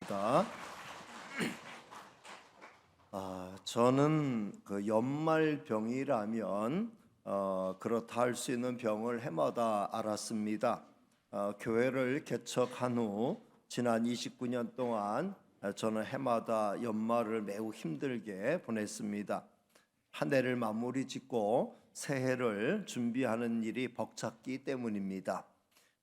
반갑습니다. 저는 그 연말병이라면 그렇다 할 수 있는 병을 해마다 알았습니다. 교회를 개척한 후 지난 29년 동안 저는 해마다 연말을 매우 힘들게 보냈습니다. 한 해를 마무리 짓고 새해를 준비하는 일이 벅찼기 때문입니다.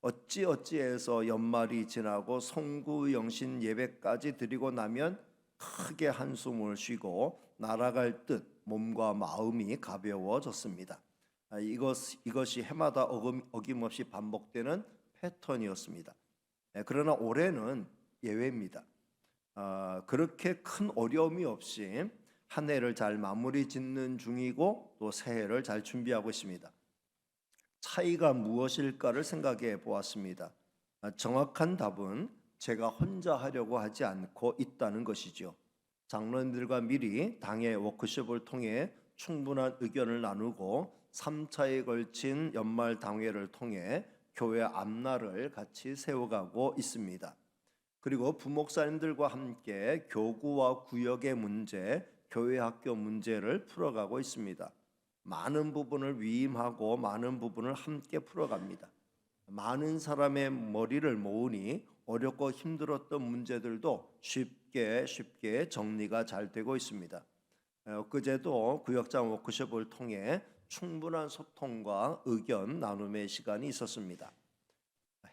어찌어찌해서 연말이 지나고 송구영신 예배까지 드리고 나면 크게 한숨을 쉬고 날아갈 듯 몸과 마음이 가벼워졌습니다. 이것이 해마다 어김없이 반복되는 패턴이었습니다. 그러나 올해는 예외입니다. 그렇게 큰 어려움이 없이 한 해를 잘 마무리 짓는 중이고 또 새해를 잘 준비하고 있습니다. 차이가 무엇일까를 생각해 보았습니다. 정확한 답은 제가 혼자 하려고 하지 않고 있다는 것이죠. 장로님들과 미리 당의 워크숍을 통해 충분한 의견을 나누고 3차에 걸친 연말 당회를 통해 교회 앞날을 같이 세워가고 있습니다. 그리고 부목사님들과 함께 교구와 구역의 문제, 교회 학교 문제를 풀어가고 있습니다. 많은 부분을 위임하고 많은 부분을 함께 풀어갑니다. 많은 사람의 머리를 모으니 어렵고 힘들었던 문제들도 쉽게 정리가 잘 되고 있습니다. 엊그제도 구역장 워크숍을 통해 충분한 소통과 의견 나눔의 시간이 있었습니다.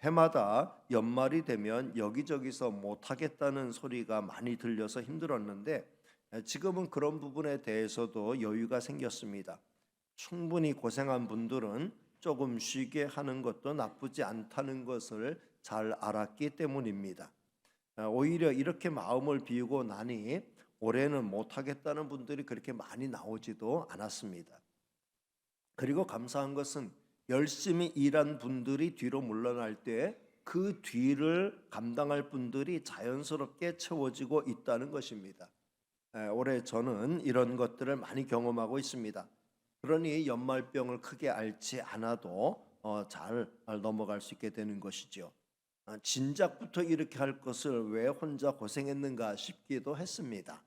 해마다 연말이 되면 여기저기서 못하겠다는 소리가 많이 들려서 힘들었는데 지금은 그런 부분에 대해서도 여유가 생겼습니다. 충분히 고생한 분들은 조금 쉬게 하는 것도 나쁘지 않다는 것을 잘 알았기 때문입니다. 오히려 이렇게 마음을 비우고 나니 올해는 못하겠다는 분들이 그렇게 많이 나오지도 않았습니다. 그리고 감사한 것은 열심히 일한 분들이 뒤로 물러날 때 그 뒤를 감당할 분들이 자연스럽게 채워지고 있다는 것입니다. 올해 저는 이런 것들을 많이 경험하고 있습니다. 그러니 연말병을 크게 앓지 않아도 잘 넘어갈 수 있게 되는 것이죠. 진작부터 이렇게 할 것을 왜 혼자 고생했는가 싶기도 했습니다.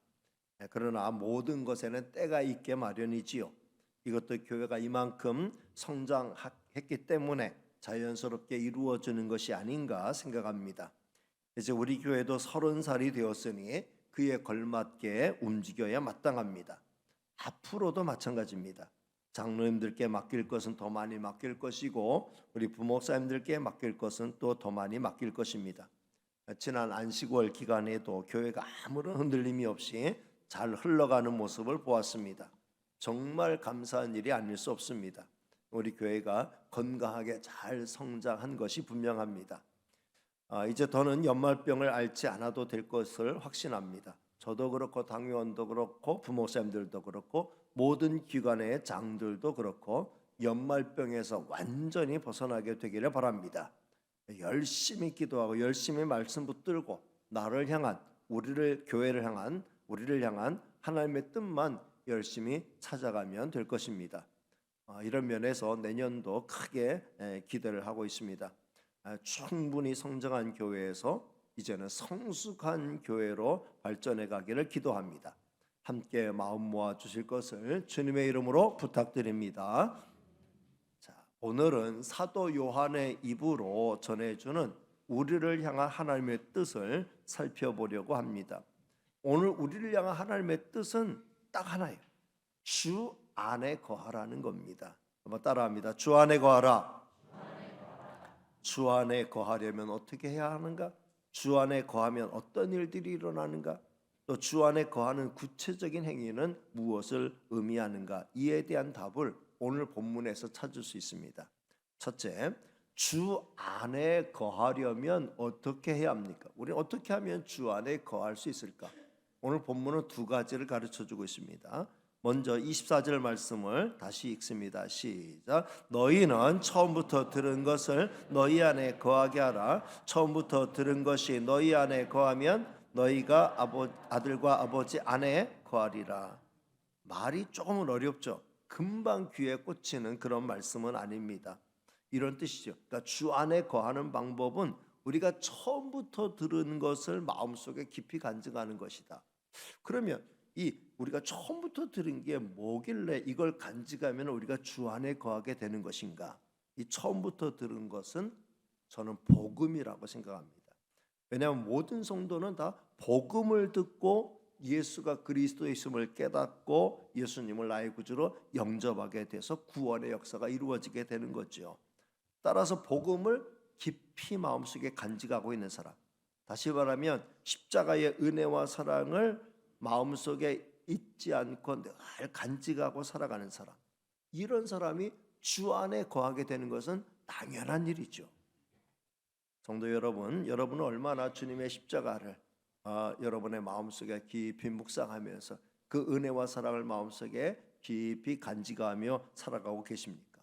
그러나 모든 것에는 때가 있게 마련이지요. 이것도 교회가 이만큼 성장했기 때문에 자연스럽게 이루어지는 것이 아닌가 생각합니다. 이제 우리 교회도 30살이 되었으니 그에 걸맞게 움직여야 마땅합니다. 앞으로도 마찬가지입니다. 장로님들께 맡길 것은 더 많이 맡길 것이고 우리 부목사님들께 맡길 것은 또 더 많이 맡길 것입니다. 지난 안식월 기간에도 교회가 아무런 흔들림이 없이 잘 흘러가는 모습을 보았습니다. 정말 감사한 일이 아닐 수 없습니다. 우리 교회가 건강하게 잘 성장한 것이 분명합니다. 이제 더는 연말병을 앓지 않아도 될 것을 확신합니다. 저도 그렇고 당회원도 그렇고 부목사님들도 그렇고 모든 기관의 장들도 그렇고 연말병에서 완전히 벗어나게 되기를 바랍니다. 열심히 기도하고 열심히 말씀 붙들고 나를 향한 교회를 향한 우리를 향한 하나님의 뜻만 열심히 찾아가면 될 것입니다. 이런 면에서 내년도 크게 기대를 하고 있습니다. 충분히 성장한 교회에서 이제는 성숙한 교회로 발전해 가기를 기도합니다. 함께 마음 모아 주실 것을 주님의 이름으로 부탁드립니다. 자, 오늘은 사도 요한의 입으로 전해주는 우리를 향한 하나님의 뜻을 살펴보려고 합니다. 오늘 우리를 향한 하나님의 뜻은 딱 하나예요. 주 안에 거하라는 겁니다. 한번 따라합니다. 주 안에 거하라. 주 안에 거하려면 어떻게 해야 하는가? 주 안에 거하면 어떤 일들이 일어나는가? 또 주 안에 거하는 구체적인 행위는 무엇을 의미하는가? 이에 대한 답을 오늘 본문에서 찾을 수 있습니다. 첫째, 주 안에 거하려면 어떻게 해야 합니까? 우리는 어떻게 하면 주 안에 거할 수 있을까? 오늘 본문은 두 가지를 가르쳐주고 있습니다. 먼저 24절 말씀을 다시 읽습니다. 시작. 너희는 처음부터 들은 것을 너희 안에 거하게 하라. 처음부터 들은 것이 너희 안에 거하면 너희가 아들과 아버지 안에 거하리라. 말이 조금은 어렵죠. 금방 귀에 꽂히는 그런 말씀은 아닙니다. 이런 뜻이죠. 그러니까 주 안에 거하는 방법은 우리가 처음부터 들은 것을 마음속에 깊이 간직하는 것이다. 그러면 이 우리가 처음부터 들은 게 뭐길래 이걸 간직하면 우리가 주 안에 거하게 되는 것인가? 이 처음부터 들은 것은 저는 복음이라고 생각합니다. 왜냐하면 모든 성도는 다 복음을 듣고 예수가 그리스도의 있음을 깨닫고 예수님을 나의 구주로 영접하게 돼서 구원의 역사가 이루어지게 되는 거죠. 따라서 복음을 깊이 마음속에 간직하고 있는 사람, 다시 말하면 십자가의 은혜와 사랑을 마음속에 잊지 않고 늘 간직하고 살아가는 사람, 이런 사람이 주 안에 거하게 되는 것은 당연한 일이죠. 성도 여러분, 여러분은 얼마나 주님의 십자가를 여러분의 마음속에 깊이 묵상하면서 그 은혜와 사랑을 마음속에 깊이 간직하며 살아가고 계십니까?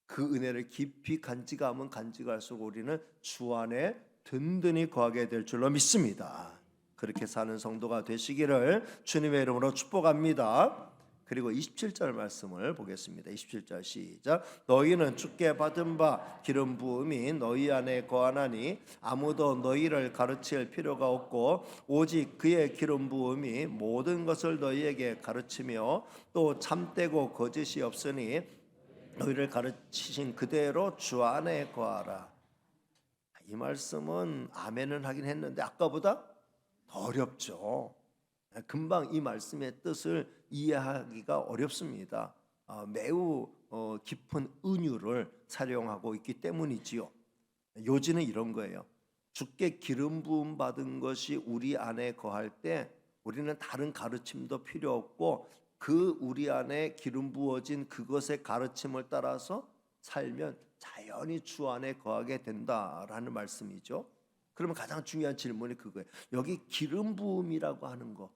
그 은혜를 깊이 간직하면 간직할수록 우리는 주 안에 든든히 거하게 될 줄로 믿습니다. 그렇게 사는 성도가 되시기를 주님의 이름으로 축복합니다. 그리고 27절 말씀을 보겠습니다. 27절 시작. 너희는 주께 받은 바 기름 부음이 너희 안에 거하나니 아무도 너희를 가르칠 필요가 없고 오직 그의 기름 부음이 모든 것을 너희에게 가르치며 또 참되고 거짓이 없으니 너희를 가르치신 그대로 주 안에 거하라. 이 말씀은 아멘은 하긴 했는데 아까보다 더 어렵죠. 금방 이 말씀의 뜻을 이해하기가 어렵습니다. 매우 깊은 은유를 사용하고 있기 때문이지요. 요지는 이런 거예요. 주께 기름 부음 받은 것이 우리 안에 거할 때 우리는 다른 가르침도 필요 없고 그 우리 안에 기름 부어진 그것의 가르침을 따라서 살면 자연히 주 안에 거하게 된다라는 말씀이죠. 그러면 가장 중요한 질문이 그거예요. 여기 기름 부음이라고 하는 거,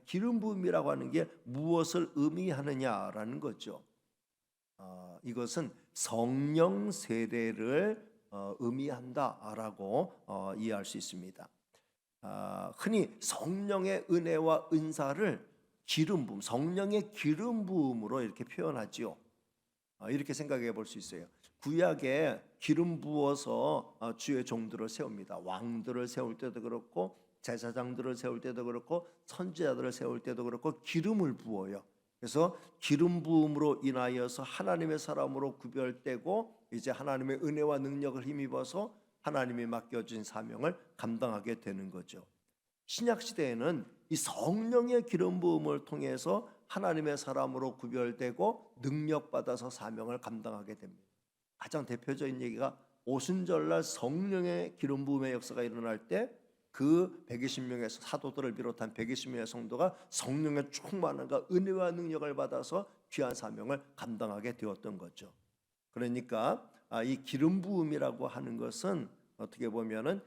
기름 부음이라고 하는 게 무엇을 의미하느냐라는 거죠. 이것은 성령 세례를 의미한다라고 이해할 수 있습니다. 흔히 성령의 은혜와 은사를 기름 부음, 성령의 기름 부음으로 이렇게 표현하지요. 이렇게 생각해 볼 수 있어요. 구약에 기름 부어서 주의 종들을 세웁니다. 왕들을 세울 때도 그렇고 제사장들을 세울 때도 그렇고 선지자들을 세울 때도 그렇고 기름을 부어요. 그래서 기름 부음으로 인하여서 하나님의 사람으로 구별되고 이제 하나님의 은혜와 능력을 힘입어서 하나님이 맡겨준 사명을 감당하게 되는 거죠. 신약 시대에는 이 성령의 기름 부음을 통해서 하나님의 사람으로 구별되고 능력받아서 사명을 감당하게 됩니다. 가장 대표적인 얘기가 오순절날 성령의 기름 부음의 역사가 일어날 때 그 120명의 사도들을 비롯한 120명의 성도가 성령의 충만함과 은혜와 능력을 받아서 귀한 사명을 감당하게 되었던 거죠. 그러니까 이 기름 부음이라고 하는 것은 어떻게 보면은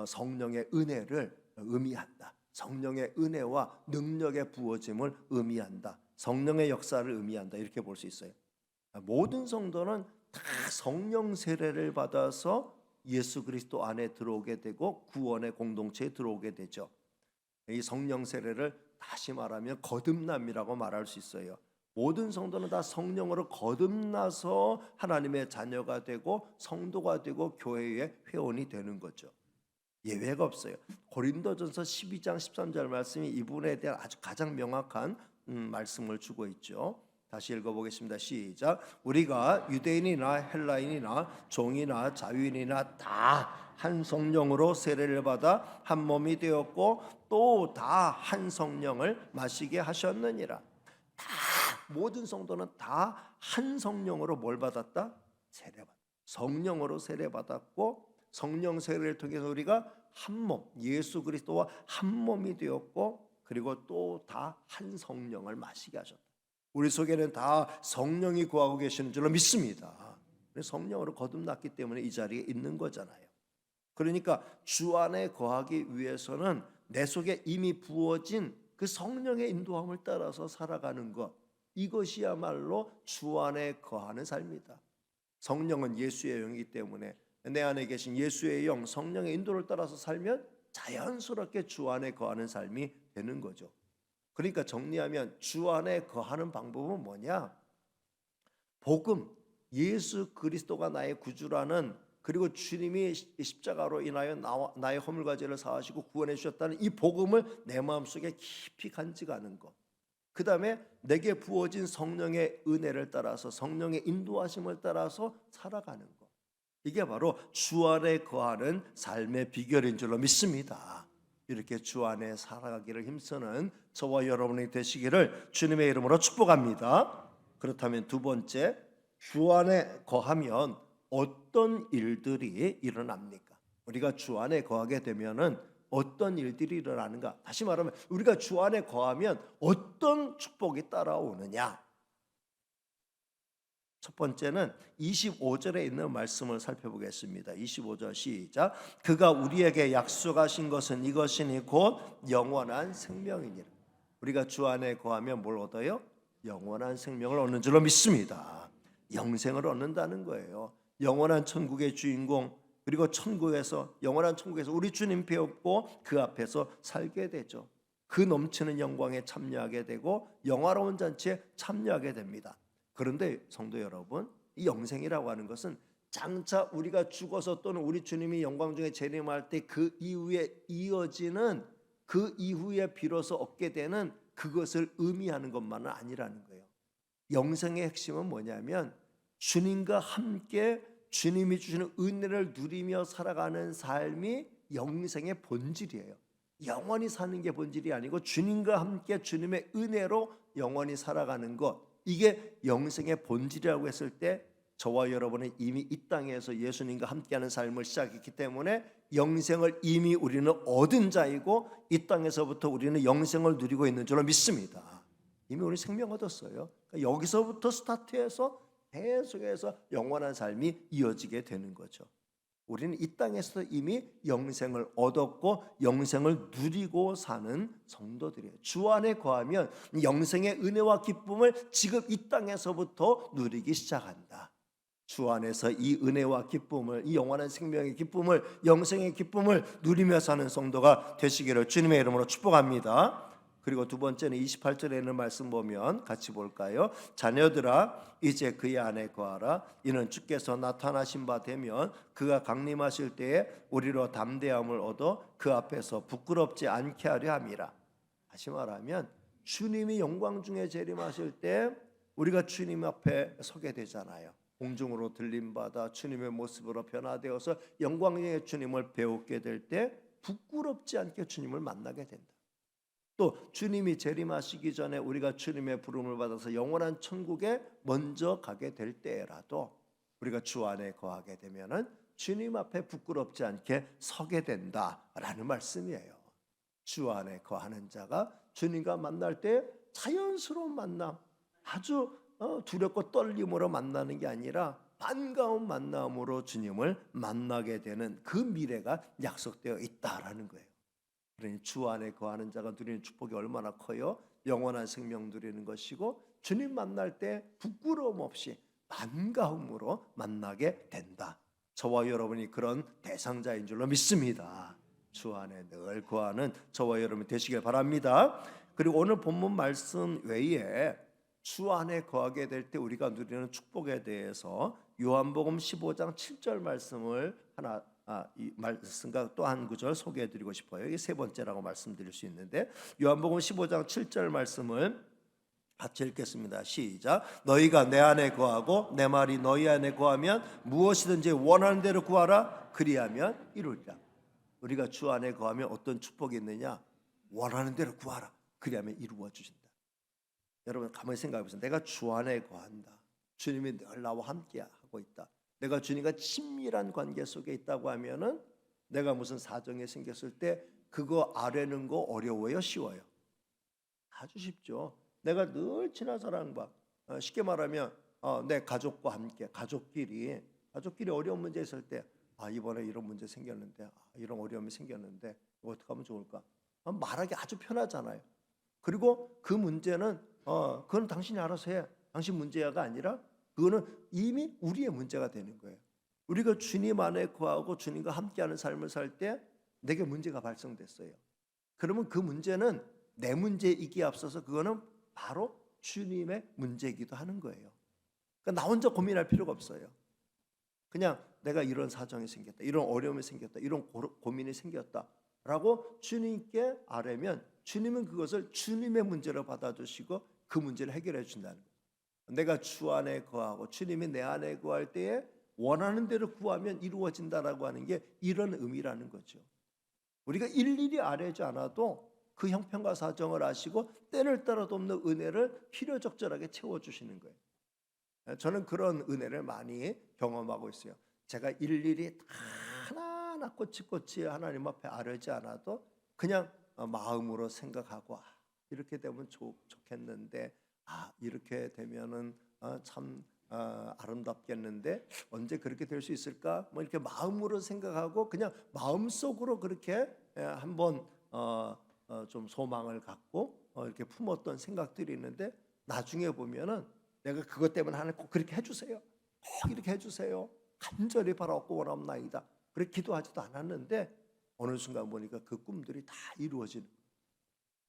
성령의 은혜를 의미한다. 성령의 은혜와 능력의 부어짐을 의미한다. 성령의 역사를 의미한다. 이렇게 볼 수 있어요. 모든 성도는 다 성령 세례를 받아서 예수 그리스도 안에 들어오게 되고 구원의 공동체에 들어오게 되죠. 이 성령 세례를 다시 말하면 거듭남이라고 말할 수 있어요. 모든 성도는 다 성령으로 거듭나서 하나님의 자녀가 되고 성도가 되고 교회의 회원이 되는 거죠. 예외가 없어요. 고린도전서 12장 13절 말씀이 이 부분에 대한 아주 가장 명확한 말씀을 주고 있죠. 다시 읽어보겠습니다. 시작. 우리가 유대인이나 헬라인이나 종이나 자유인이나 다 한 성령으로 세례를 받아 한 몸이 되었고 또 다 한 성령을 마시게 하셨느니라. 다 모든 성도는 다 한 성령으로 뭘 받았다? 세례받았다. 성령으로 세례받았고 성령 세례를 통해서 우리가 한 몸, 예수 그리스도와 한 몸이 되었고 그리고 또 다 한 성령을 마시게 하셨다. 우리 속에는 다 성령이 거하고 계시는 줄로 믿습니다. 성령으로 거듭났기 때문에 이 자리에 있는 거잖아요. 그러니까 주 안에 거하기 위해서는 내 속에 이미 부어진 그 성령의 인도함을 따라서 살아가는 것, 이것이야말로 주 안에 거하는 삶이다. 성령은 예수의 영이기 때문에 내 안에 계신 예수의 영, 성령의 인도를 따라서 살면 자연스럽게 주 안에 거하는 삶이 되는 거죠. 그러니까 정리하면 주 안에 거하는 방법은 뭐냐? 복음, 예수 그리스도가 나의 구주라는 그리고 주님이 십자가로 인하여 나의 허물과 죄를 사하시고 구원해 주셨다는 이 복음을 내 마음속에 깊이 간직하는 것. 그 다음에 내게 부어진 성령의 은혜를 따라서 성령의 인도하심을 따라서 살아가는 것. 이게 바로 주 안에 거하는 삶의 비결인 줄로 믿습니다. 이렇게 주 안에 살아가기를 힘쓰는 저와 여러분이 되시기를 주님의 이름으로 축복합니다. 그렇다면 두 번째, 주 안에 거하면 어떤 일들이 일어납니까? 우리가 주 안에 거하게 되면은 어떤 일들이 일어나는가? 다시 말하면 우리가 주 안에 거하면 어떤 축복이 따라오느냐? 첫 번째는 25절에 있는 말씀을 살펴보겠습니다. 25절 시작. 그가 우리에게 약속하신 것은 이것이니 곧 영원한 생명이니라. 우리가 주 안에 거하면 뭘 얻어요? 영원한 생명을 얻는 줄로 믿습니다. 영생을 얻는다는 거예요. 영원한 천국의 주인공, 그리고 천국에서, 영원한 천국에서 우리 주님 배웠고 그 앞에서 살게 되죠. 그 넘치는 영광에 참여하게 되고 영화로운 잔치에 참여하게 됩니다. 그런데 성도 여러분, 이 영생이라고 하는 것은 장차 우리가 죽어서 또는 우리 주님이 영광 중에 재림할 때 그 이후에 이어지는, 그 이후에 비로소 얻게 되는 그것을 의미하는 것만은 아니라는 거예요. 영생의 핵심은 뭐냐면 주님과 함께 주님이 주시는 은혜를 누리며 살아가는 삶이 영생의 본질이에요. 영원히 사는 게 본질이 아니고 주님과 함께 주님의 은혜로 영원히 살아가는 것, 이게 영생의 본질이라고 했을 때 저와 여러분은 이미 이 땅에서 예수님과 함께하는 삶을 시작했기 때문에 영생을 이미 우리는 얻은 자이고 이 땅에서부터 우리는 영생을 누리고 있는 줄로 믿습니다. 이미 우리 생명 얻었어요. 그러니까 여기서부터 스타트해서 계속해서 영원한 삶이 이어지게 되는 거죠. 우리는 이 땅에서 이미 영생을 얻었고 영생을 누리고 사는 성도들이에요. 주 안에 거하면 영생의 은혜와 기쁨을 지금 이 땅에서부터 누리기 시작한다. 주 안에서 이 은혜와 기쁨을, 이 영원한 생명의 기쁨을, 영생의 기쁨을 누리며 사는 성도가 되시기를 주님의 이름으로 축복합니다. 그리고 두 번째는 28절에 있는 말씀 보면 같이 볼까요? 자녀들아 이제 그의 안에 거하라. 이는 주께서 나타나신 바 되면 그가 강림하실 때에 우리로 담대함을 얻어 그 앞에서 부끄럽지 않게 하려 함이라. 다시 말하면 주님이 영광 중에 재림하실 때 우리가 주님 앞에 서게 되잖아요. 공중으로 들림받아 주님의 모습으로 변화되어서 영광의 주님을 배우게 될 때 부끄럽지 않게 주님을 만나게 된다. 또 주님이 재림하시기 전에 우리가 주님의 부름을 받아서 영원한 천국에 먼저 가게 될 때라도 우리가 주 안에 거하게 되면은 주님 앞에 부끄럽지 않게 서게 된다라는 말씀이에요. 주 안에 거하는 자가 주님과 만날 때 자연스러운 만남, 아주 두렵고 떨림으로 만나는 게 아니라 반가운 만남으로 주님을 만나게 되는 그 미래가 약속되어 있다라는 거예요. 그러니 주 안에 거하는 자가 누리는 축복이 얼마나 커요? 영원한 생명 누리는 것이고 주님 만날 때 부끄러움 없이 반가움으로 만나게 된다. 저와 여러분이 그런 대상자인 줄로 믿습니다. 주 안에 늘 거하는 저와 여러분이 되시길 바랍니다. 그리고 오늘 본문 말씀 외에 주 안에 거하게 될 때 우리가 누리는 축복에 대해서 요한복음 15장 7절 말씀을 이 말씀과 또 한 구절 소개해드리고 싶어요. 이게 세 번째라고 말씀드릴 수 있는데 요한복음 15장 7절 말씀을 같이 읽겠습니다. 시작. 너희가 내 안에 거하고 내 말이 너희 안에 거하면 무엇이든지 원하는 대로 구하라. 그리하면 이루리라. 우리가 주 안에 거하면 어떤 축복이 있느냐? 원하는 대로 구하라. 그리하면 이루어 주신다. 여러분 가만히 생각해 보세요. 내가 주 안에 거한다. 주님이 늘 나와 함께 하고 있다. 내가 주님과 친밀한 관계 속에 있다고 하면은 내가 무슨 사정이 생겼을 때 그거 아뢰는 거 어려워요? 쉬워요? 아주 쉽죠. 내가 늘 친한 사람과 쉽게 말하면 내 가족과 함께 가족끼리 어려운 문제 있을 때 이번에 이런 문제 생겼는데 이런 어려움이 생겼는데 어떻게 하면 좋을까? 말하기 아주 편하잖아요. 그리고 그 문제는 그건 당신이 알아서 해. 당신 문제가 아니라 그거는 이미 우리의 문제가 되는 거예요. 우리가 주님 안에 거하고 주님과 함께하는 삶을 살 때 내게 문제가 발생됐어요. 그러면 그 문제는 내 문제이기에 앞서서 그거는 바로 주님의 문제이기도 하는 거예요. 그러니까 나 혼자 고민할 필요가 없어요. 그냥 내가 이런 사정이 생겼다, 이런 어려움이 생겼다, 이런 고민이 생겼다라고 주님께 아뢰면 주님은 그것을 주님의 문제로 받아주시고 그 문제를 해결해 준다는 거예요. 내가 주 안에 거하고 주님이 내 안에 거할 때에 원하는 대로 구하면 이루어진다라고 하는 게 이런 의미라는 거죠. 우리가 일일이 아뢰지 않아도 그 형편과 사정을 아시고 때를 따라 돕는 은혜를 필요적절하게 채워주시는 거예요. 저는 그런 은혜를 많이 경험하고 있어요. 제가 일일이 다 하나하나 꼬치꼬치 하나님 앞에 아뢰지 않아도 그냥 마음으로 생각하고 이렇게 되면 좋겠는데 이렇게 되면은 참 아름답겠는데 언제 그렇게 될 수 있을까? 뭐 이렇게 마음으로 생각하고 그냥 마음속으로 그렇게 한번 좀 소망을 갖고 이렇게 품었던 생각들이 있는데 나중에 보면은 내가 그것 때문에 하나님 꼭 그렇게 해주세요, 꼭 이렇게 해주세요, 간절히 바라옵고 원합나이다, 그렇게 기도하지도 않았는데 어느 순간 보니까 그 꿈들이 다 이루어지는 거예요.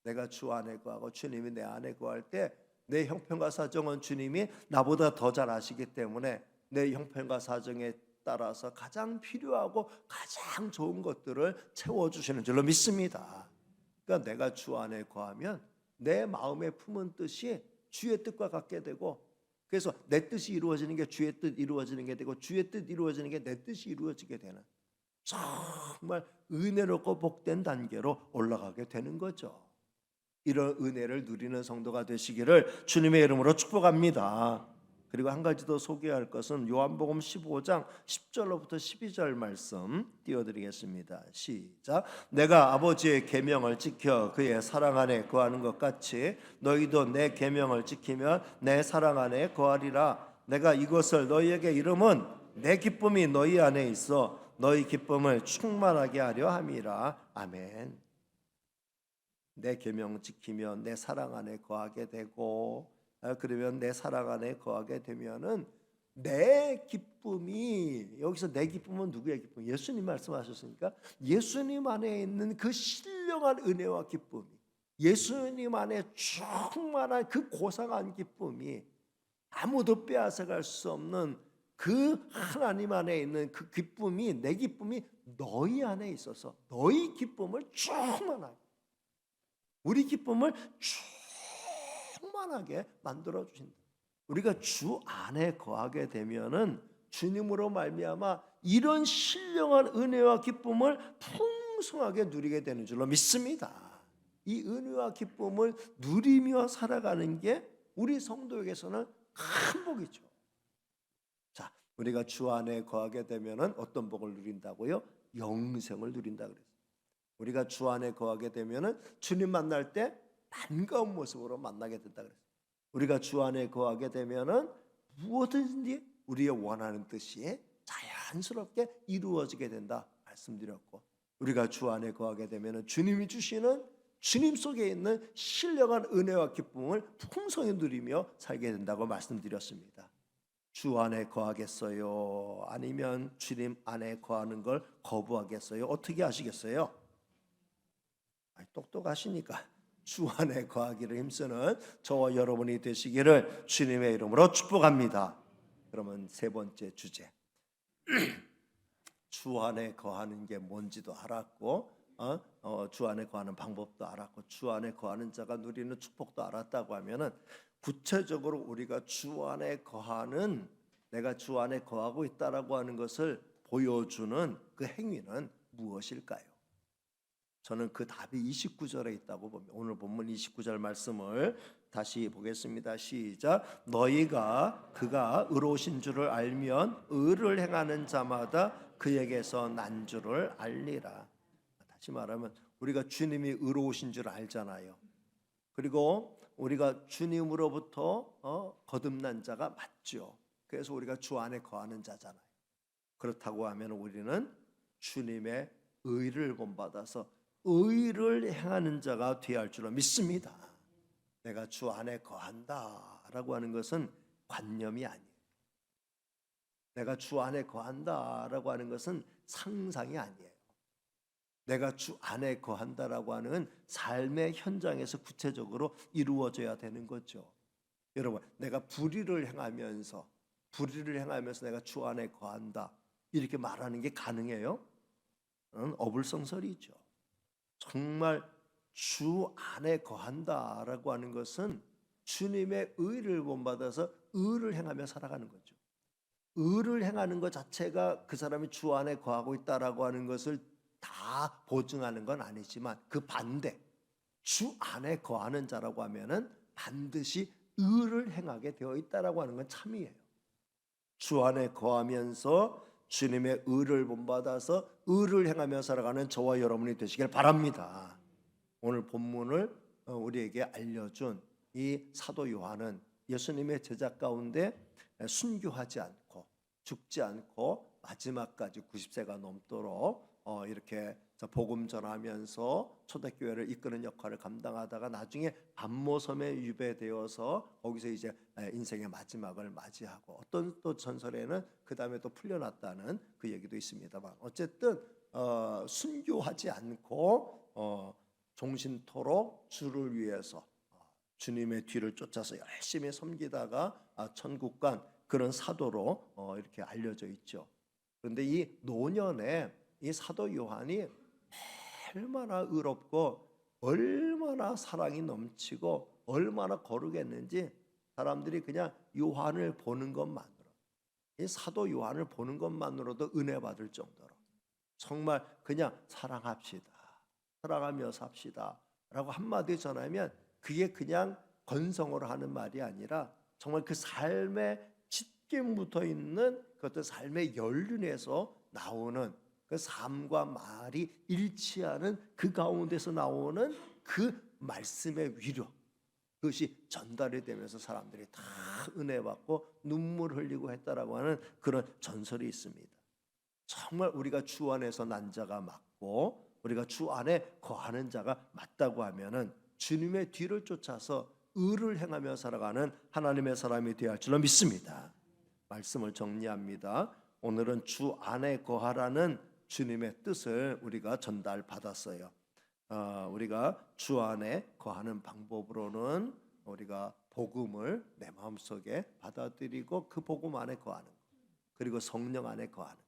내가 주 안에 거하고 주님이 내 안에 거할 때 내 형편과 사정은 주님이 나보다 더 잘 아시기 때문에 내 형편과 사정에 따라서 가장 필요하고 가장 좋은 것들을 채워주시는 줄로 믿습니다. 그러니까 내가 주 안에 거하면 내 마음에 품은 뜻이 주의 뜻과 같게 되고, 그래서 내 뜻이 이루어지는 게 주의 뜻 이루어지는 게 되고 주의 뜻 이루어지는 게 내 뜻이 이루어지게 되는 정말 은혜롭고 복된 단계로 올라가게 되는 거죠. 이런 은혜를 누리는 성도가 되시기를 주님의 이름으로 축복합니다. 그리고 한 가지 더 소개할 것은 요한복음 15장 10절로부터 12절 말씀 띄워드리겠습니다. 시작. 내가 아버지의 계명을 지켜 그의 사랑 안에 거하는 것 같이 너희도 내 계명을 지키면 내 사랑 안에 거하리라. 내가 이것을 너희에게 이름은 내 기쁨이 너희 안에 있어 너희 기쁨을 충만하게 하려 함이라. 아멘. 내 계명 지키면 내 사랑 안에 거하게 되고, 그러면 내 사랑 안에 거하게 되면은 내 기쁨이, 여기서 내 기쁨은 누구의 기쁨? 예수님 말씀하셨으니까 예수님 안에 있는 그 신령한 은혜와 기쁨이, 예수님 안에 충만한 그 고상한 기쁨이, 아무도 빼앗아갈 수 없는 그 하나님 안에 있는 그 기쁨이, 내 기쁨이 너희 안에 있어서 너희 기쁨을 충만하게, 우리 기쁨을 충만하게 만들어 주신다. 우리가 주 안에 거하게 되면은 주님으로 말미암아 이런 신령한 은혜와 기쁨을 풍성하게 누리게 되는 줄로 믿습니다. 이 은혜와 기쁨을 누리며 살아가는 게 우리 성도에게서는 큰 복이죠. 자, 우리가 주 안에 거하게 되면은 어떤 복을 누린다고요? 영생을 누린다 그랬어요. 우리가 주 안에 거하게 되면은 주님 만날 때 반가운 모습으로 만나게 된다 그랬어요. 우리가 주 안에 거하게 되면은 무엇든지 우리의 원하는 뜻이 자연스럽게 이루어지게 된다 말씀드렸고, 우리가 주 안에 거하게 되면은 주님이 주시는 주님 속에 있는 신령한 은혜와 기쁨을 풍성히 누리며 살게 된다고 말씀드렸습니다. 주 안에 거하겠어요? 아니면 주님 안에 거하는 걸 거부하겠어요? 어떻게 하시겠어요? 똑똑하시니까 주 안에 거하기를 힘쓰는 저와 여러분이 되시기를 주님의 이름으로 축복합니다. 그러면 세 번째 주제, 주 안에 거하는 게 뭔지도 알았고, 주 안에 거하는 방법도 알았고, 주 안에 거하는 자가 누리는 축복도 알았다고 하면은 구체적으로 우리가 주 안에 거하는, 내가 주 안에 거하고 있다라고 하는 것을 보여주는 그 행위는 무엇일까요? 저는 그 답이 29절에 있다고 봅니다. 오늘 본문 29절 말씀을 다시 보겠습니다. 시작. 너희가 그가 의로우신 줄을 알면 의를 행하는 자마다 그에게서 난 줄을 알리라. 다시 말하면 우리가 주님이 의로우신 줄 알잖아요. 그리고 우리가 주님으로부터 거듭난 자가 맞죠. 그래서 우리가 주 안에 거하는 자잖아요. 그렇다고 하면 우리는 주님의 의를 본받아서 의를 행하는 자가 되어야 할 줄로 믿습니다. 내가 주 안에 거한다라고 하는 것은 관념이 아니에요. 내가 주 안에 거한다라고 하는 것은 상상이 아니에요. 내가 주 안에 거한다라고 하는 삶의 현장에서 구체적으로 이루어져야 되는 거죠. 여러분, 내가 불의를 행하면서 불의를 행하면서 내가 주 안에 거한다 이렇게 말하는 게 가능해요? 어불성설이죠. 정말 주 안에 거한다라고 하는 것은 주님의 의를 본받아서 의를 행하며 살아가는 거죠. 의를 행하는 것 자체가 그 사람이 주 안에 거하고 있다라고 하는 것을 다 보증하는 건 아니지만 그 반대, 주 안에 거하는 자라고 하면은 반드시 의를 행하게 되어 있다라고 하는 건 참이에요. 주 안에 거하면서 주님의 의를 본받아서 의를 행하며 살아가는 저와 여러분이 되시길 바랍니다. 오늘 본문을 우리에게 알려준 이 사도 요한은 예수님의 제자 가운데 순교하지 않고 죽지 않고 마지막까지 90세가 넘도록 이렇게 복음 전하면서 초대교회를 이끄는 역할을 감당하다가 나중에 반모섬에 유배되어서 거기서 이제 인생의 마지막을 맞이하고 어떤 또 전설에는 그 다음에 또 풀려났다는 그 얘기도 있습니다만 어쨌든 순교하지 않고 종신토록 주를 위해서 주님의 뒤를 쫓아서 열심히 섬기다가 천국 간 그런 사도로 이렇게 알려져 있죠. 그런데 이 노년에 이 사도 요한이 얼마나 의롭고 얼마나 사랑이 넘치고 얼마나 거룩했는지 사람들이 그냥 요한을 보는 것만으로, 이 사도 요한을 보는 것만으로도 은혜 받을 정도로 정말 그냥 사랑합시다, 사랑하며 삽시다 라고 한마디 전하면 그게 그냥 건성으로 하는 말이 아니라 정말 그 삶에 짙게 묻어 있는 그 어떤 삶의 연륜에서 나오는 그 삶과 말이 일치하는 그 가운데서 나오는 그 말씀의 위로, 그것이 전달이 되면서 사람들이 다 은혜 받고 눈물 흘리고 했다라고 하는 그런 전설이 있습니다. 정말 우리가 주 안에서 난 자가 맞고 우리가 주 안에 거하는 자가 맞다고 하면은 주님의 뒤를 쫓아서 의를 행하며 살아가는 하나님의 사람이 되어야 할 줄로 믿습니다. 말씀을 정리합니다. 오늘은 주 안에 거하라는 주님의 뜻을 우리가 전달받았어요. 우리가 주 안에 거하는 방법으로는 우리가 복음을 내 마음속에 받아들이고 그 복음 안에 거하는 것, 그리고 성령 안에 거하는 것,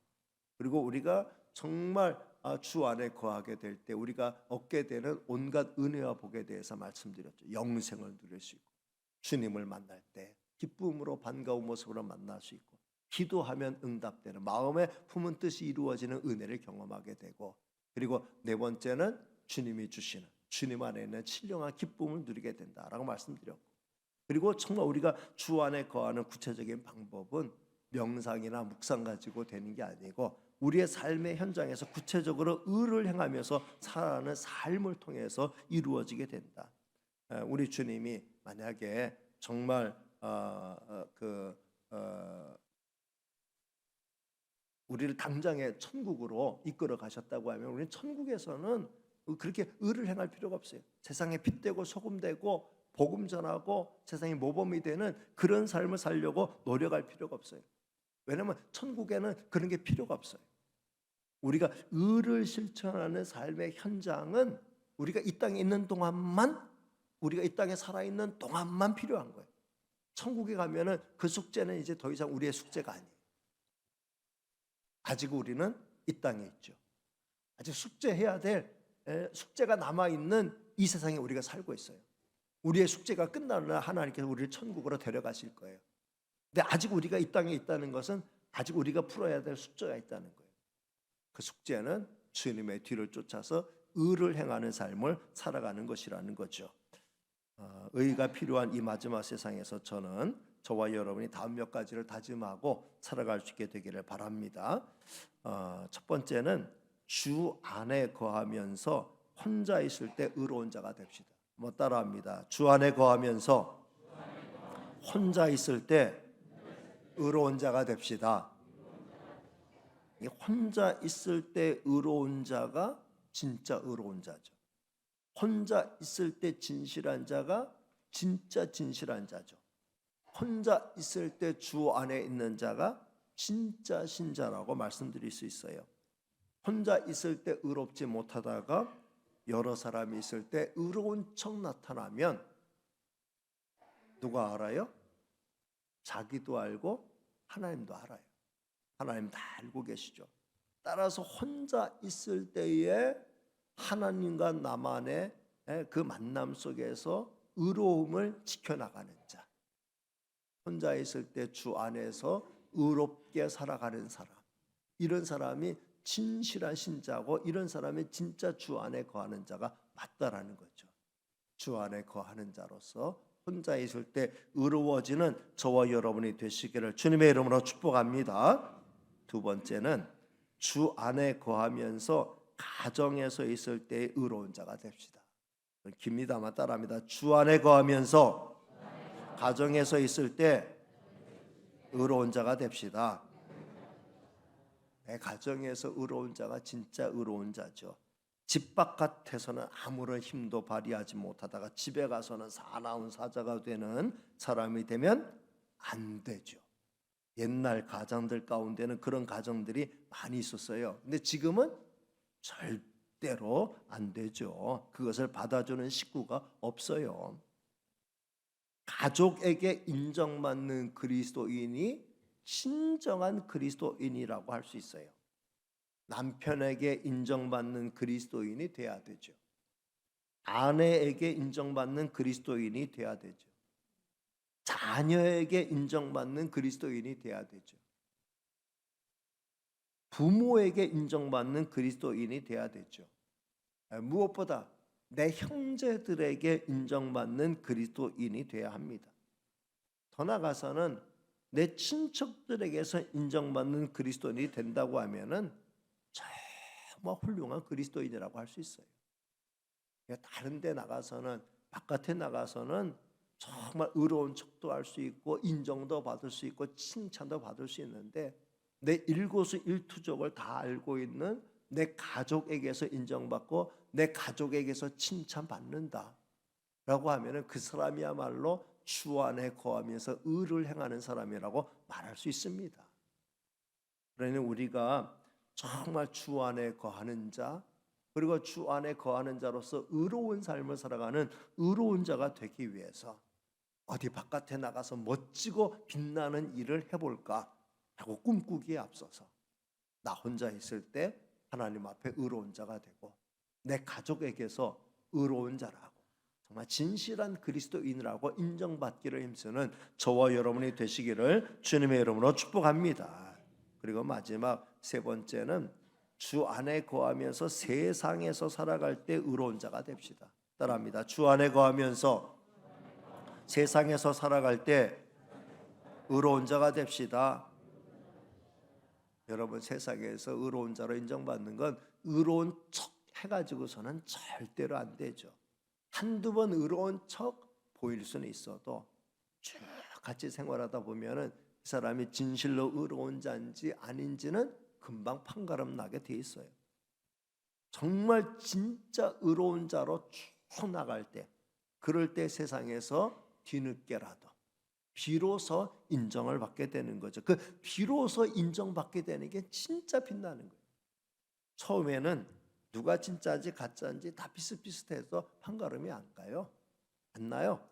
그리고 우리가 정말 주 안에 거하게 될 때 우리가 얻게 되는 온갖 은혜와 복에 대해서 말씀드렸죠. 영생을 누릴 수 있고 주님을 만날 때 기쁨으로 반가운 모습으로 만날 수 있고 기도하면 응답되는 마음에 품은 뜻이 이루어지는 은혜를 경험하게 되고, 그리고 네 번째는 주님이 주시는 주님 안에 있는 신령한 기쁨을 누리게 된다라고 말씀드렸고, 그리고 정말 우리가 주 안에 거하는 구체적인 방법은 명상이나 묵상 가지고 되는 게 아니고 우리의 삶의 현장에서 구체적으로 의를 행하면서 살아가는 삶을 통해서 이루어지게 된다. 우리 주님이 만약에 정말 우리를 당장에 천국으로 이끌어 가셨다고 하면 우리는 천국에서는 그렇게 의를 행할 필요가 없어요. 세상에 빛되고 소금되고 복음 전하고 세상의 모범이 되는 그런 삶을 살려고 노력할 필요가 없어요. 왜냐하면 천국에는 그런 게 필요가 없어요. 우리가 의를 실천하는 삶의 현장은 우리가 이 땅에 있는 동안만, 우리가 이 땅에 살아있는 동안만 필요한 거예요. 천국에 가면은 그 숙제는 이제 더 이상 우리의 숙제가 아니에요. 아직 우리는 이 땅에 있죠. 아직 숙제해야 될 숙제가 남아있는 이 세상에 우리가 살고 있어요. 우리의 숙제가 끝나는 날 하나님께서 우리를 천국으로 데려가실 거예요. 근데 아직 우리가 이 땅에 있다는 것은 아직 우리가 풀어야 될 숙제가 있다는 거예요. 그 숙제는 주님의 뒤를 쫓아서 의를 행하는 삶을 살아가는 것이라는 거죠. 의가 필요한 이 마지막 세상에서 저와 여러분이 다음 몇 가지를 다짐하고 살아갈 수 있게 되기를 바랍니다. 첫 번째는 주 안에 거하면서 혼자 있을 때 의로운 자가 됩시다. 뭐 따라합니다. 주 안에 거하면서 혼자 있을 때 의로운 자가 됩시다. 혼자 있을 때 의로운 자가 진짜 의로운 자죠. 혼자 있을 때 진실한 자가 진짜 진실한 자죠. 혼자 있을 때 주 안에 있는 자가 진짜 신자라고 말씀드릴 수 있어요. 혼자 있을 때 의롭지 못하다가 여러 사람이 있을 때 의로운 척 나타나면 누가 알아요? 자기도 알고 하나님도 알아요. 하나님 다 알고 계시죠. 따라서 혼자 있을 때에 하나님과 나만의 그 만남 속에서 의로움을 지켜나가는 자, 혼자 있을 때 주 안에서 의롭게 살아가는 사람, 이런 사람이 진실한 신자고 이런 사람이 진짜 주 안에 거하는 자가 맞다라는 거죠. 주 안에 거하는 자로서 혼자 있을 때 의로워지는 저와 여러분이 되시기를 주님의 이름으로 축복합니다. 두 번째는 주 안에 거하면서 가정에서 있을 때 의로운 자가 됩시다. 깁니다만 따라합니다. 주 안에 거하면서 가정에서 있을 때 의로운 자가 됩시다. 가정에서 의로운 자가 진짜 의로운 자죠. 집 바깥에서는 아무런 힘도 발휘하지 못하다가 집에 가서는 사나운 사자가 되는 사람이 되면 안 되죠. 옛날 가정들 가운데는 그런 가정들이 많이 있었어요. 근데 지금은 절대로 안 되죠. 그것을 받아주는 식구가 없어요. 가족에게 인정받는 그리스도인이 진정한 그리스도인이라고 할 수 있어요. 남편에게 인정받는 그리스도인이 돼야 되죠. 아내에게 인정받는 그리스도인이 돼야 되죠. 자녀에게 인정받는 그리스도인이 돼야 되죠. 부모에게 인정받는 그리스도인이 돼야 되죠. 무엇보다 내 형제들에게 인정받는 그리스도인이 돼야 합니다. 더 나아가서는 내 친척들에게서 인정받는 그리스도인이 된다고 하면은 정말 훌륭한 그리스도인이라고 할 수 있어요. 다른 데 나가서는, 바깥에 나가서는 정말 의로운 척도 할 수 있고 인정도 받을 수 있고 칭찬도 받을 수 있는데, 내 일거수일투족을 다 알고 있는 내 가족에게서 인정받고 내 가족에게서 칭찬받는다 라고 하면은 그 사람이야말로 주 안에 거하면서 의를 행하는 사람이라고 말할 수 있습니다. 그러니 우리가 정말 주 안에 거하는 자, 그리고 주 안에 거하는 자로서 의로운 삶을 살아가는 의로운 자가 되기 위해서 어디 바깥에 나가서 멋지고 빛나는 일을 해볼까 하고 꿈꾸기에 앞서서 나 혼자 있을 때 하나님 앞에 의로운 자가 되고 내 가족에게서 의로운 자라고 정말 진실한 그리스도인이라고 인정받기를 힘쓰는 저와 여러분이 되시기를 주님의 이름으로 축복합니다. 그리고 마지막 세 번째는 주 안에 거하면서 세상에서 살아갈 때 의로운 자가 됩시다. 따라합니다. 주 안에 거하면서 세상에서 살아갈 때 의로운 자가 됩시다. 여러분, 세상에서 의로운 자로 인정받는 건 의로운 척 해가지고서는 절대로 안 되죠. 한두 번 의로운 척 보일 수는 있어도 쭉 같이 생활하다 보면은 이 사람이 진실로 의로운 자인지 아닌지는 금방 판가름 나게 돼 있어요. 정말 진짜 의로운 자로 쭉 나갈 때, 그럴 때 세상에서 뒤늦게라도 비로소 인정을 받게 되는 거죠. 그 비로소 인정받게 되는 게 진짜 빛나는 거예요. 처음에는 누가 진짜인지 가짜인지 다 비슷비슷해서 판가름이 안 가요. 안 나요.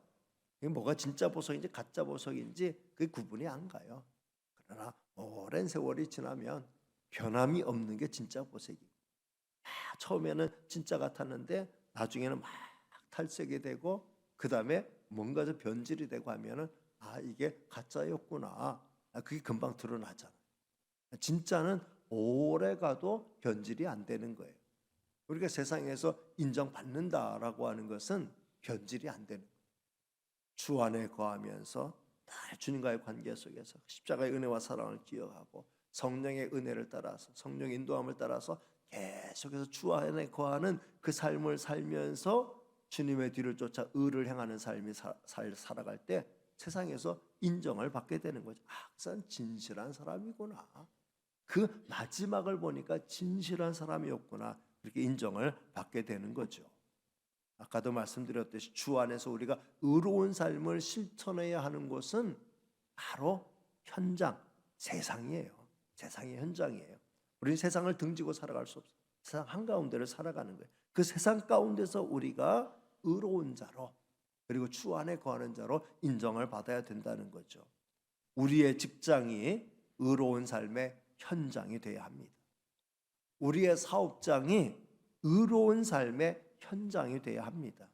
이게 뭐가 진짜 보석인지 가짜 보석인지 그게 구분이 안 가요. 그러나 오랜 세월이 지나면 변함이 없는 게 진짜 보석이고, 처음에는 진짜 같았는데 나중에는 막 탈색이 되고 그 다음에 뭔가 좀 변질이 되고 하면은 이게 가짜였구나. 그게 금방 드러나잖아. 진짜는 오래 가도 변질이 안 되는 거예요. 우리가 세상에서 인정받는다라고 하는 것은 변질이 안 되는 거예요. 주 안에 거하면서 늘 주님과의 관계 속에서 십자가의 은혜와 사랑을 기억하고 성령의 은혜를 따라서 성령의 인도함을 따라서 계속해서 주 안에 거하는 그 삶을 살면서 주님의 뒤를 쫓아 의를 행하는 삶이 살아갈 때 세상에서 인정을 받게 되는 거죠. 그 사람 진실한 사람이구나. 그 마지막을 보니까 진실한 사람이었구나. 이렇게 인정을 받게 되는 거죠. 아까도 말씀드렸듯이 주 안에서 우리가 의로운 삶을 실천해야 하는 곳은 바로 현장, 세상이에요. 세상의 현장이에요. 우리는 세상을 등지고 살아갈 수 없어요. 세상 한가운데를 살아가는 거예요. 그 세상 가운데서 우리가 의로운 자로, 그리고 주 안에 거하는 자로 인정을 받아야 된다는 거죠. 우리의 직장이 의로운 삶의 현장이 되어야 합니다. 우리의 사업장이 의로운 삶의 현장이 되어야 합니다.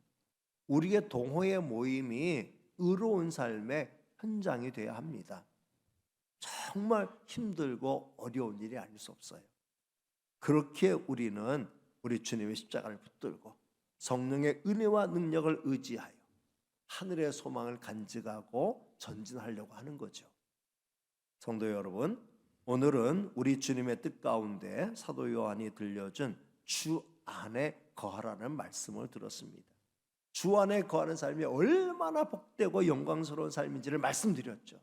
우리의 동호회 모임이 의로운 삶의 현장이 되어야 합니다. 정말 힘들고 어려운 일이 아닐 수 없어요. 그렇게 우리는 우리 주님의 십자가를 붙들고 성령의 은혜와 능력을 의지하여 하늘의 소망을 간직하고 전진하려고 하는 거죠. 성도 여러분, 오늘은 우리 주님의 뜻 가운데 사도 요한이 들려준 주 안에 거하라는 말씀을 들었습니다. 주 안에 거하는 삶이 얼마나 복되고 영광스러운 삶인지를 말씀드렸죠.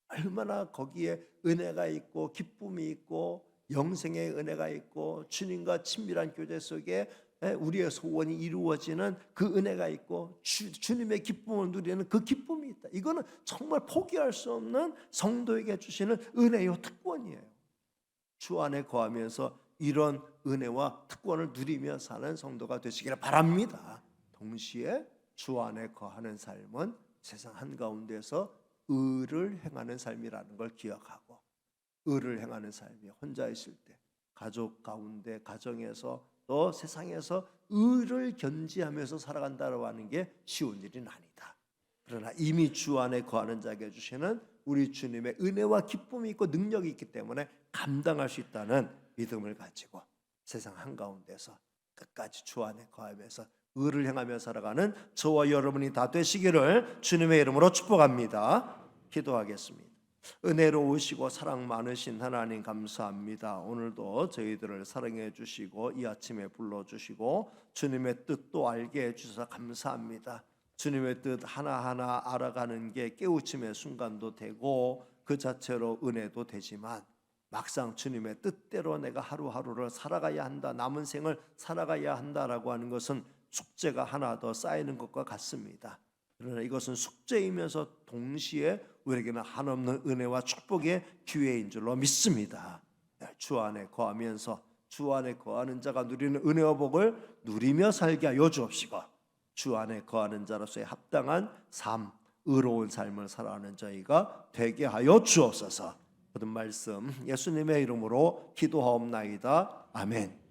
얼마나 거기에 은혜가 있고 기쁨이 있고 영생의 은혜가 있고 주님과 친밀한 교제 속에 우리의 소원이 이루어지는 그 은혜가 있고 주님의 기쁨을 누리는 그 기쁨이 있다. 이거는 정말 포기할 수 없는 성도에게 주시는 은혜요 특권이에요. 주 안에 거하면서 이런 은혜와 특권을 누리며 사는 성도가 되시기를 바랍니다. 동시에 주 안에 거하는 삶은 세상 한가운데서 의를 행하는 삶이라는 걸 기억하고, 의를 행하는 삶이 혼자 있을 때 가족 가운데 가정에서 또 세상에서 의를 견지하면서 살아간다고 하는 게 쉬운 일은 아니다. 그러나 이미 주 안에 거하는 자에게 주시는 우리 주님의 은혜와 기쁨이 있고 능력이 있기 때문에 감당할 수 있다는 믿음을 가지고 세상 한가운데서 끝까지 주 안에 거하면서 의를 행하며 살아가는 저와 여러분이 다 되시기를 주님의 이름으로 축복합니다. 기도하겠습니다. 은혜로우시고 사랑 많으신 하나님 감사합니다. 오늘도 저희들을 사랑해 주시고 이 아침에 불러주시고 주님의 뜻도 알게 해주셔서 감사합니다. 주님의 뜻 하나하나 알아가는 게 깨우침의 순간도 되고 그 자체로 은혜도 되지만 막상 주님의 뜻대로 내가 하루하루를 살아가야 한다, 남은 생을 살아가야 한다라고 하는 것은 숙제가 하나 더 쌓이는 것과 같습니다. 그러나 이것은 숙제이면서 동시에 우리에게는 한없는 은혜와 축복의 기회인 줄로 믿습니다. 주 안에 거하면서 주 안에 거하는 자가 누리는 은혜와 복을 누리며 살게 하여 주옵시고, 주 안에 거하는 자로서의 합당한 삶, 의로운 삶을 살아가는 저희가 되게 하여 주옵소서. 모든 말씀 예수님의 이름으로 기도하옵나이다. 아멘.